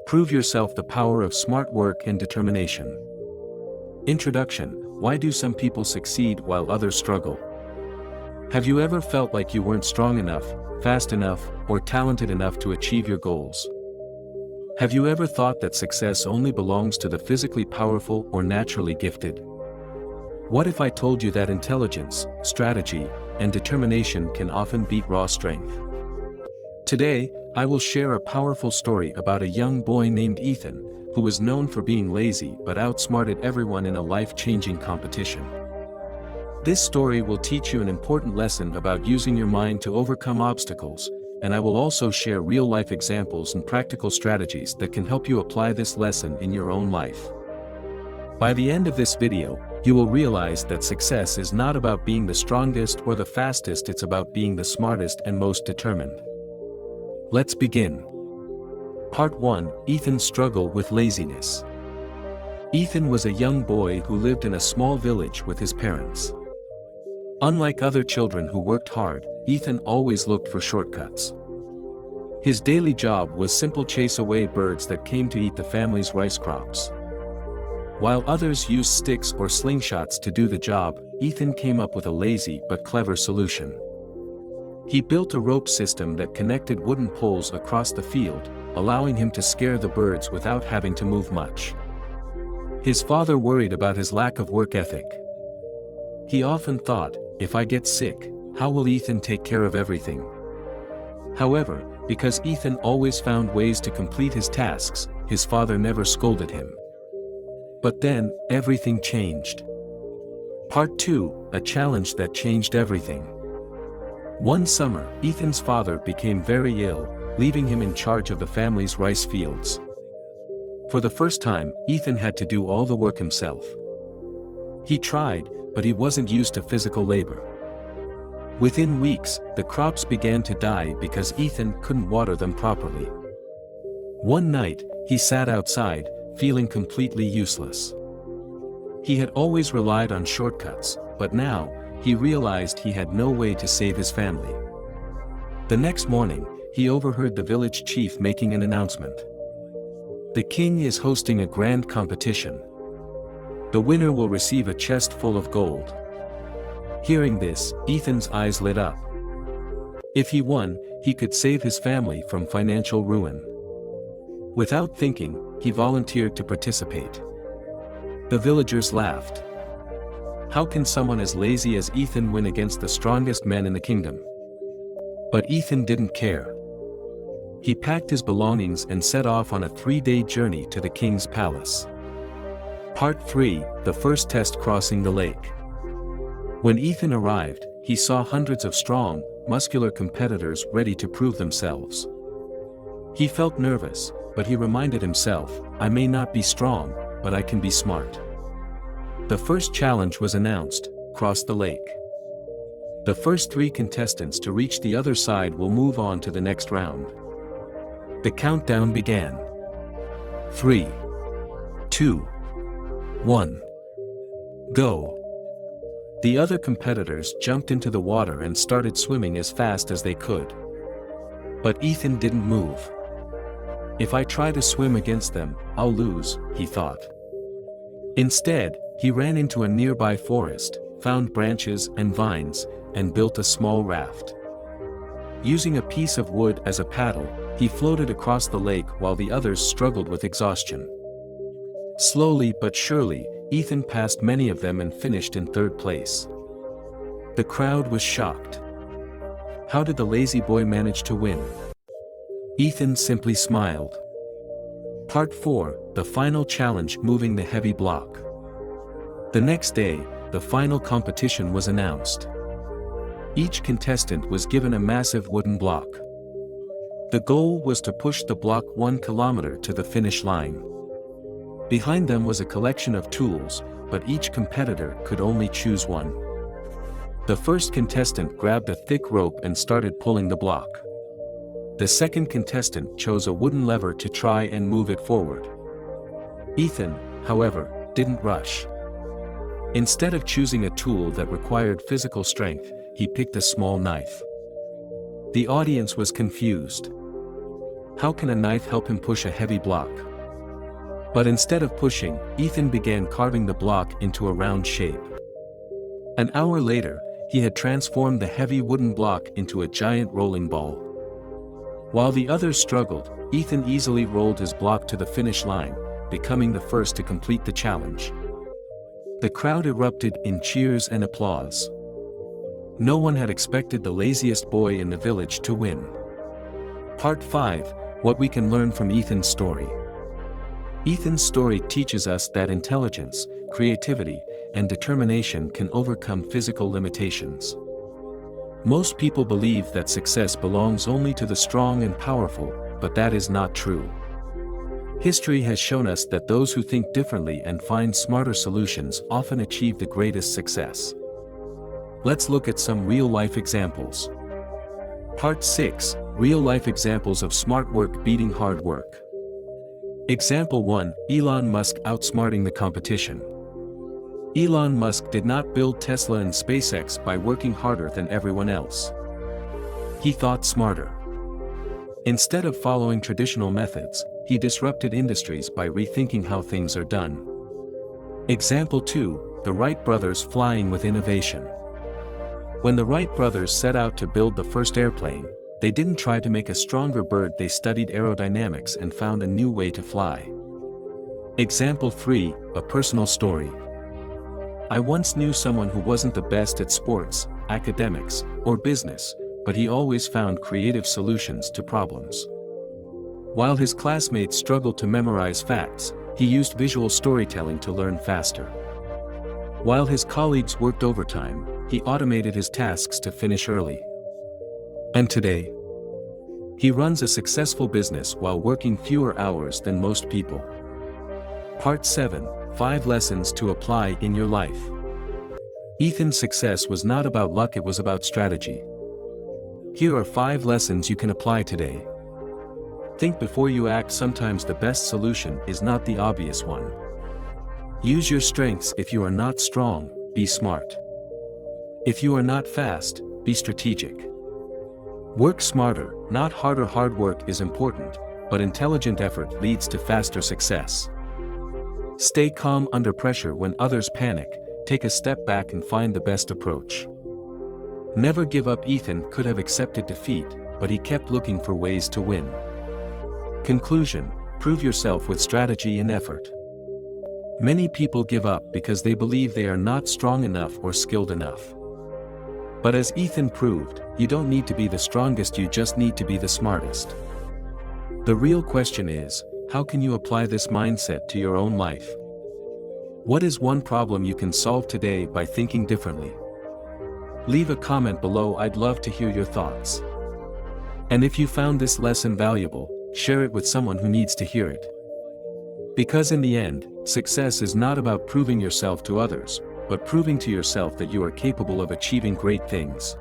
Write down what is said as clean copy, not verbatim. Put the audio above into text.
Prove yourself the power of smart work and determination. Introduction: Why do some people succeed while others struggle? Have you ever felt like you weren't strong enough, fast enough, or talented enough to achieve your goals? Have you ever thought that success only belongs to the physically powerful or naturally gifted? What if I told you that intelligence, strategy, and determination can often beat raw strength? Today, I will share a powerful story about a young boy named Ethan, who was known for being lazy but outsmarted everyone in a life-changing competition. This story will teach you an important lesson about using your mind to overcome obstacles, and I will also share real-life examples and practical strategies that can help you apply this lesson in your own life. By the end of this video, you will realize that success is not about being the strongest or the fastest, it's about being the smartest and most determined. Let's begin. Part 1: Ethan's struggle with laziness. Ethan was a young boy who lived in a small village with his parents. Unlike other children who worked hard, Ethan always looked for shortcuts. His daily job was simple: chase away birds that came to eat the family's rice crops. While others used sticks or slingshots to do the job, Ethan came up with a lazy but clever solution. He built a rope system that connected wooden poles across the field, allowing him to scare the birds without having to move much. His father worried about his lack of work ethic. He often thought, if I get sick, how will Ethan take care of everything? However, because Ethan always found ways to complete his tasks, his father never scolded him. But then, everything changed. Part 2: A challenge that changed everything. One summer, Ethan's father became very ill, leaving him in charge of the family's rice fields. For the first time, Ethan had to do all the work himself. He tried, but he wasn't used to physical labor. Within weeks, the crops began to die because Ethan couldn't water them properly. One night, he sat outside, feeling completely useless. He had always relied on shortcuts, but now, he realized he had no way to save his family. The next morning, he overheard the village chief making an announcement. The king is hosting a grand competition. The winner will receive a chest full of gold. Hearing this, Ethan's eyes lit up. If he won, he could save his family from financial ruin. Without thinking, he volunteered to participate. The villagers laughed. How can someone as lazy as Ethan win against the strongest men in the kingdom? But Ethan didn't care. He packed his belongings and set off on a 3-day journey to the king's palace. Part 3: The first test: crossing the lake. When Ethan arrived, he saw hundreds of strong, muscular competitors ready to prove themselves. He felt nervous, but he reminded himself, I may not be strong, but I can be smart. The first challenge was announced: cross the lake. The first 3 contestants to reach the other side will move on to the next round. The countdown began. 3, 2, 1. Go! The other competitors jumped into the water and started swimming as fast as they could. But Ethan didn't move. If I try to swim against them, I'll lose, he thought. Instead, he ran into a nearby forest, found branches and vines, and built a small raft. Using a piece of wood as a paddle, he floated across the lake while the others struggled with exhaustion. Slowly but surely, Ethan passed many of them and finished in 3rd place. The crowd was shocked. How did the lazy boy manage to win? Ethan simply smiled. Part 4: The final challenge: moving the heavy block. The next day, the final competition was announced. Each contestant was given a massive wooden block. The goal was to push the block 1 kilometer to the finish line. Behind them was a collection of tools, but each competitor could only choose one. The first contestant grabbed a thick rope and started pulling the block. The second contestant chose a wooden lever to try and move it forward. Ethan, however, didn't rush. Instead of choosing a tool that required physical strength, he picked a small knife. The audience was confused. How can a knife help him push a heavy block? But instead of pushing, Ethan began carving the block into a round shape. An hour later, he had transformed the heavy wooden block into a giant rolling ball. While the others struggled, Ethan easily rolled his block to the finish line, becoming the first to complete the challenge. The crowd erupted in cheers and applause. No one had expected the laziest boy in the village to win. Part 5: What we can learn from Ethan's story. Ethan's story teaches us that intelligence, creativity, and determination can overcome physical limitations. Most people believe that success belongs only to the strong and powerful, but that is not true. History has shown us that those who think differently and find smarter solutions often achieve the greatest success. Let's look at some real-life examples. Part 6: Real-life examples of smart work beating hard work. Example 1: Elon Musk outsmarting the competition. Elon Musk did not build Tesla and SpaceX by working harder than everyone else. He thought smarter. Instead of following traditional methods, he disrupted industries by rethinking how things are done. Example 2: The Wright brothers flying with innovation. When the Wright brothers set out to build the first airplane, they didn't try to make a stronger bird, they studied aerodynamics and found a new way to fly. Example 3: A personal story. I once knew someone who wasn't the best at sports, academics, or business, but he always found creative solutions to problems. While his classmates struggled to memorize facts, he used visual storytelling to learn faster. While his colleagues worked overtime, he automated his tasks to finish early. And today, he runs a successful business while working fewer hours than most people. Part 7: 5 lessons to apply in your life. Ethan's success was not about luck, it was about strategy. Here are 5 lessons you can apply today. Think before you act. Sometimes the best solution is not the obvious one. Use your strengths. If you are not strong, be smart. If you are not fast, be strategic. Work smarter, not harder. Hard work is important, but intelligent effort leads to faster success. Stay calm under pressure. When others panic, take a step back and find the best approach. Never give up. Ethan could have accepted defeat, but he kept looking for ways to win. Conclusion: prove yourself with strategy and effort. Many people give up because they believe they are not strong enough or skilled enough. But as Ethan proved, you don't need to be the strongest, you just need to be the smartest. The real question is, how can you apply this mindset to your own life? What is one problem you can solve today by thinking differently? Leave a comment below, I'd love to hear your thoughts. And if you found this lesson valuable, share it with someone who needs to hear it. Because in the end, success is not about proving yourself to others, but proving to yourself that you are capable of achieving great things.